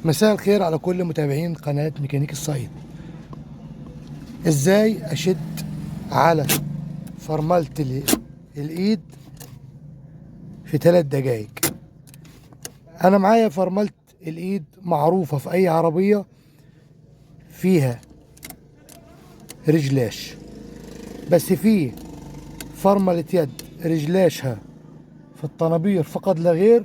مساء الخير على كل متابعين قناة ميكانيك الصعيد. ازاي اشد على فرملة الايد في 3 دقايق؟ انا معايا فرملة الايد معروفة في اي عربية فيها رجلاش، بس في فرملة يد رجلاشها في الطنابير فقط لا غير،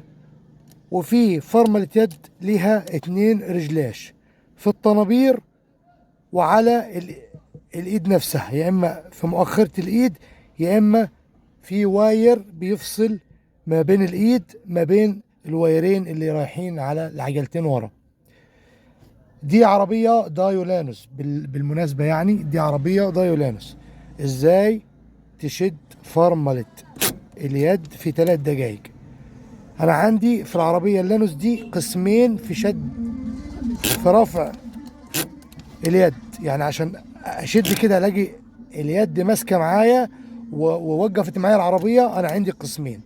وفي فرملة يد ليها 2 رجلاش في الطنابير وعلى الايد نفسها، يا اما في مؤخرة الايد يا اما في واير بيفصل ما بين الايد ما بين الوايرين اللي رايحين على العجلتين ورا. دي عربية دايولانوس بالمناسبة، يعني دي عربية دايولانوس. ازاي تشد فرملة اليد في 3 دقايق؟ انا عندي في العربية اللانوس دي قسمين في شد، في رفع اليد، يعني عشان اشد كده الاقي اليد ماسكه معايا ووقفت معايا العربيه. انا عندي قسمين.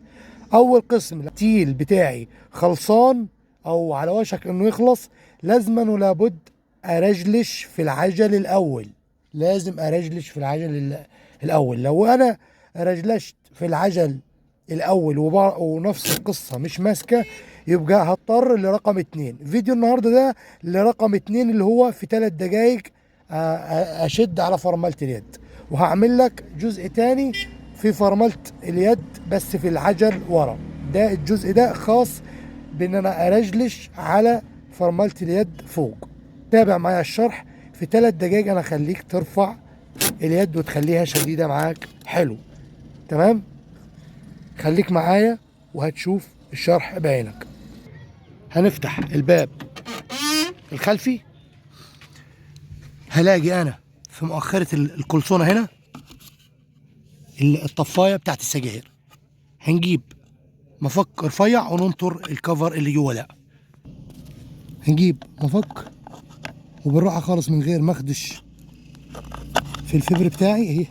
اول قسم التيل بتاعي خلصان او على وشك انه يخلص، لازما ولابد ارجلش في العجل الاول. لازم ارجلش في العجل الاول. لو انا رجلشت في العجل الاول ونفس القصه مش ماسكه، يبقى هضطر لرقم 2. فيديو النهارده ده لرقم 2 اللي هو في 3 دقايق اشد على فرملة اليد، وهعمل لك جزء تاني في فرملة اليد بس في العجل ورا. ده الجزء ده خاص بان انا ارجلش على فرملة اليد فوق. تابع معايا الشرح في 3 دقايق. انا خليك ترفع اليد وتخليها شديدة معاك حلو. تمام، خليك معايا وهتشوف الشرح بعينك. هنفتح الباب الخلفي، هلاقي انا في مؤخرة الكلسونة هنا الطفاية بتاعت السجاير. هنجيب مفك رفيع وننطر الكفر اللي جوه. لا، هنجيب مفك وبالراحة خالص من غير ما اخدش في الفبر بتاعي اهي.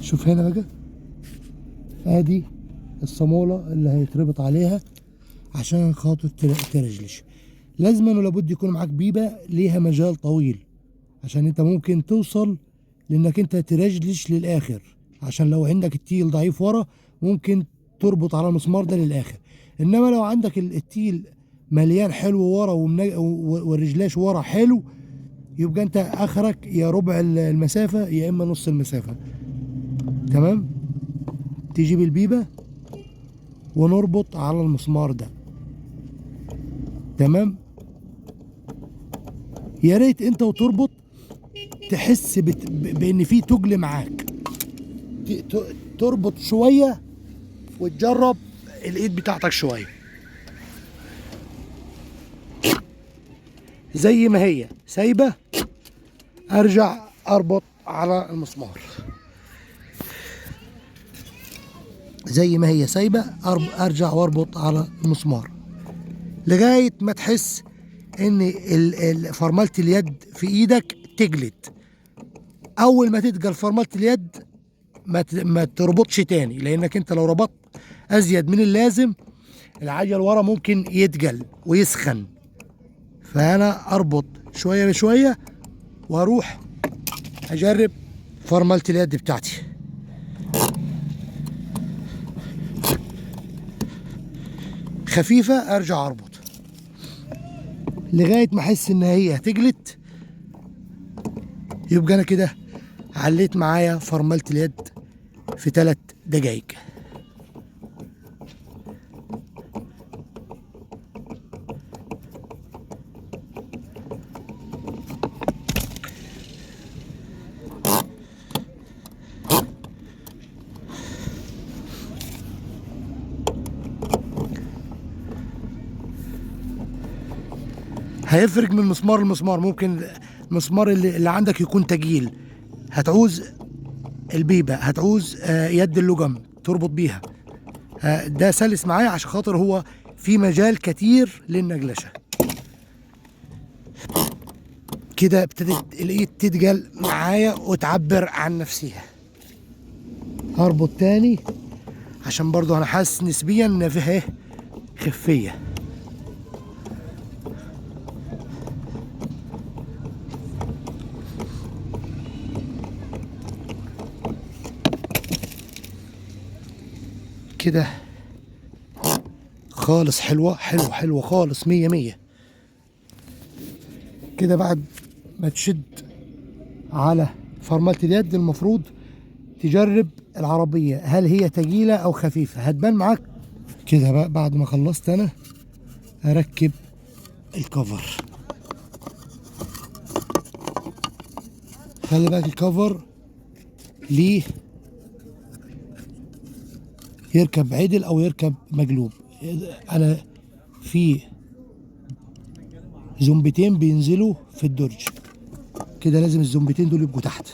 شوف هنا بقى، ادي الصامولة اللي هيتربط عليها عشان خاطر ترجلش. لازما ولابد يكون معاك بيبة ليها مجال طويل، عشان انت ممكن توصل لانك انت ترجلش للاخر، عشان لو عندك التيل ضعيف ورا ممكن تربط على المسمار ده للاخر. انما لو عندك التيل مليان حلو ورا والرجلاش ورا حلو، يبقى انت اخرك يا ربع المسافة يا اما نص المسافة. تمام، تجيب البيبة ونربط على المسمار ده. تمام، يا ريت انت وتربط تحس بان في تجل معاك، تربط شويه وتجرب الايد بتاعتك شويه زي ما هي سايبه، ارجع اربط على المسمار. زي ما هي سايبه ارجع واربط على المسمار لغايه ما تحس ان فرملة اليد في ايدك تجلت. اول ما تتقل فرملة اليد ما تربطش تاني، لانك انت لو ربطت ازيد من اللازم العجل ورا ممكن يتقل ويسخن. فانا اربط شويه بشويه واروح اجرب فرملة اليد بتاعتي. خفيفه ارجع اربط لغايه ما احس ان هي تجلت. يبقى انا كده عليت معايا فرملة اليد في 3 دقايق. هيفرق من مسمار لمسمار. ممكن المسمار اللي عندك يكون تقيل، هتعوز البيبة، هتعوز يد اللجم تربط بيها. ده سلس معايا عشان خاطر هو في مجال كتير للنقلشه. كده ابتدت الايد تتقل معايا وتعبر عن نفسها. هربط تاني عشان برضو انا حاسس نسبيا ان فيها ايه خفيه. كده خالص، حلوه حلوه حلوه خالص، مية مية. كده بعد ما تشد على فرملة اليد المفروض تجرب العربية هل هي تقيلة أو خفيفة، هتبان معاك. كده بقى بعد ما خلصت أنا أركب الكفر. خلي بالك الكفر ليه يركب عدل أو يركب مقلوب. أنا في زنبتين بينزلوا في الدرج كده، لازم الزنبتين دول يبقوا تحت.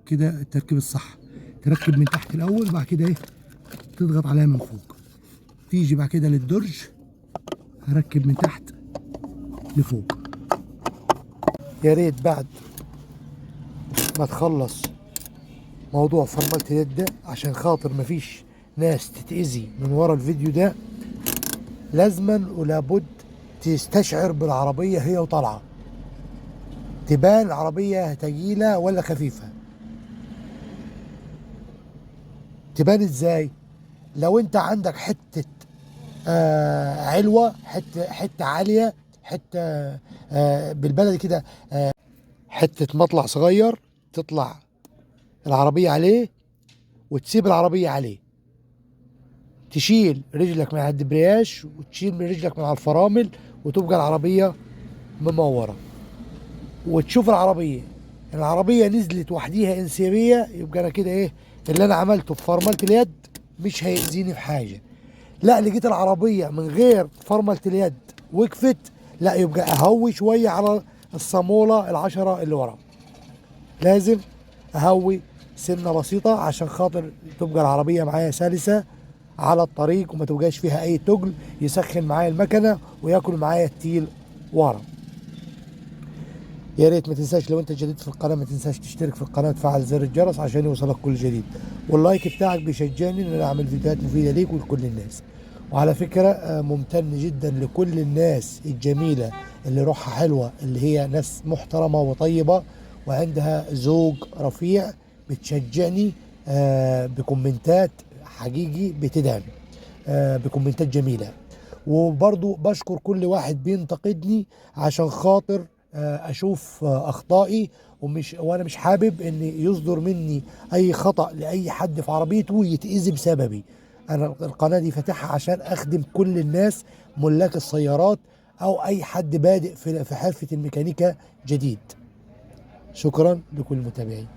كده التركيب الصح، تركب من تحت الاول بعد كده ايه تضغط عليها من فوق. تيجي بعد كده للدرج هركب من تحت لفوق. يا ريت بعد ما تخلص موضوع فرملة اليد ده، عشان خاطر مفيش ناس تتأذي من ورا الفيديو ده، لازما ولابد تستشعر بالعربية هي وطالعة، تبان العربية تقيلة ولا خفيفة. تبان ازاي؟ لو انت عندك حتة علوة، حتة عالية، حتة بالبلدي كده حتة مطلع صغير تطلع العربية عليه وتسيب العربية عليه، تشيل رجلك من على الدبرياج وتشيل من رجلك من على الفرامل وتبقى العربية ممورة، وتشوف العربية نزلت وحديها انسيابية، يبقى انا كده ايه اللي انا عملته في فرملة اليد مش هيأذيني في حاجة. لا لقيت العربية من غير فرملة اليد وقفت، لا يبقى اهوي شوية على الصامولة العشرة اللي ورا، لازم اهوي سنة بسيطة عشان خاطر تبقى العربية معايا سلسة على الطريق وما تبقاش فيها اي تقل يسخن معايا المكنة وياكل معايا التيل ورا. يا ريت ما تنساش لو انت جديد في القناه ما تنساش تشترك في القناه وتفعل زر الجرس عشان يوصلك كل جديد، واللايك بتاعك بيشجعني ان انا اعمل فيديوهات مفيده ليك ولكل الناس. وعلى فكره ممتن جدا لكل الناس الجميله اللي روحها حلوه، اللي هي ناس محترمه وطيبه وعندها ذوق رفيع، بتشجعني بكومنتات حقيقي بتدعم بكومنتات جميله. وبرضو بشكر كل واحد بينتقدني عشان خاطر اشوف اخطائي، وانا مش حابب ان يصدر مني اي خطأ لاي حد في عربيته يتأذي بسببي. انا القناة دي فاتحها عشان اخدم كل الناس، ملاك السيارات او اي حد بادئ في حرفة الميكانيكا جديد. شكرا لكل المتابعين.